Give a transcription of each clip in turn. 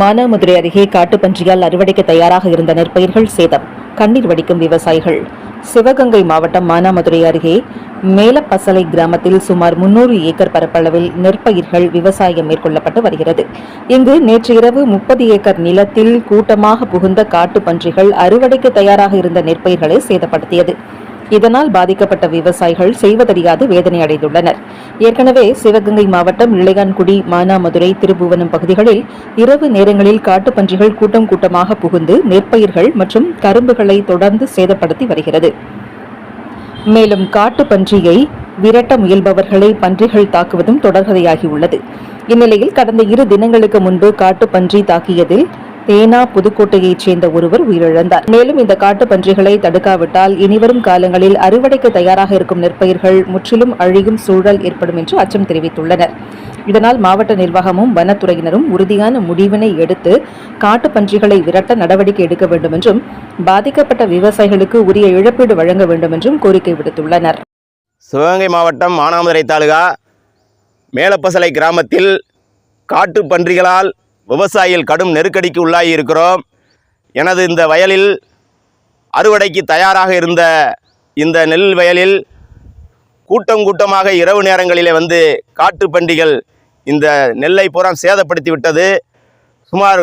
மானாமதுரை அருகே காட்டுப்பன்றியால் அறுவடைக்கு தயாராக இருந்த நெற்பயிர்கள் சேதம், கண்ணீர் வடிக்கும் விவசாயிகள். சிவகங்கை மாவட்டம் மானாமதுரை அருகே மேலப்பசலை கிராமத்தில் சுமார் 300 ஏக்கர் பரப்பளவில் நெற்பயிர்கள் விவசாயம் மேற்கொள்ளப்பட்டு வருகிறது. இங்கு நேற்று இரவு 30 ஏக்கர் நிலத்தில் கூட்டமாக புகுந்த காட்டுப்பன்றிகள் அறுவடைக்கு தயாராக இருந்த நெற்பயிர்களை சேதப்படுத்தியது. இதனால் பாதிக்கப்பட்ட விவசாயிகள் செய்வதறியாது வேதனை அடைந்துள்ளனர். ஏற்கனவே சிவகங்கை மாவட்டம் இளையான்குடி, மானாமதுரை, திருபுவனம் பகுதிகளில் இரவு நேரங்களில் காட்டுப்பன்றிகள் கூட்டம் கூட்டமாக புகுந்து நெற்பயிர்கள் மற்றும் கரும்புகளை தொடர்ந்து சேதப்படுத்தி வருகிறது. மேலும் காட்டுப்பன்றியை விரட்ட முயல்பவர்களை பன்றிகள் தாக்குவதும் தொடர்கதையாகியுள்ளது. இந்நிலையில் கடந்த 2 தினங்களுக்கு முன்பு காட்டுப்பன்றி தாக்கியதில் தேனா, புதுக்கோட்டையைச் சேர்ந்த ஒருவர் உயிரிழந்தார். மேலும் இந்த காட்டுப்பன்றிகளை தடுக்காவிட்டால் இனிவரும் காலங்களில் அறுவடைக்கு தயாராக இருக்கும் நெற்பயிர்கள் முற்றிலும் அழியும் சூழல் ஏற்படும் என்று அச்சம் தெரிவித்துள்ளனர். இதனால் மாவட்ட நிர்வாகமும் வனத்துறையினரும் உறுதியான முடிவினை எடுத்து காட்டுப்பன்றிகளை விரட்ட நடவடிக்கை எடுக்க வேண்டும் என்றும் பாதிக்கப்பட்ட விவசாயிகளுக்கு உரிய இழப்பீடு வழங்க வேண்டும் என்றும் கோரிக்கை விடுத்துள்ளனர். சிவகங்கை மாவட்டம் மானாமதுரை தாலுகா மேலப்பசலை கிராமத்தில் காட்டுப்பன்றிகளால் விவசாயிகள் கடும் நெருக்கடிக்கு உள்ளாகி இருக்கிறோம். எனது இந்த வயலில் அறுவடைக்கு தயாராக இருந்த இந்த நெல் வயலில் கூட்டம் கூட்டமாக இரவு நேரங்களிலே வந்து காட்டுப்பன்றிகள் இந்த நெல்லை பூரா சேதப்படுத்தி விட்டது. சுமார்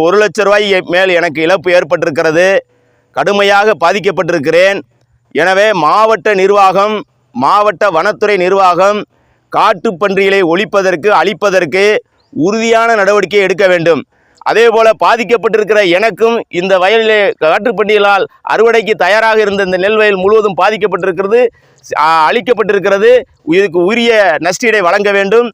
ஒரு லட்சம் ரூபாய் மேல் எனக்கு இழப்பு ஏற்பட்டிருக்கிறது. கடுமையாக பாதிக்கப்பட்டிருக்கிறேன். எனவே மாவட்ட நிர்வாகம், மாவட்ட வனத்துறை நிர்வாகம் காட்டுப்பன்றிகளை ஒழிப்பதற்கு, அழிப்பதற்கு உறுதியான நடவடிக்கை எடுக்க வேண்டும். அதே போல பாதிக்கப்பட்டிருக்கிற எனக்கும் இந்த வயலிலே காட்டுப்பன்றிகளால் அறுவடைக்கு தயாராக இருந்த இந்த நெல் வயல் முழுவதும் பாதிக்கப்பட்டிருக்கிறது, அழிக்கப்பட்டிருக்கிறது. இதுக்கு உரிய நஷ்டஈடை வழங்க வேண்டும்.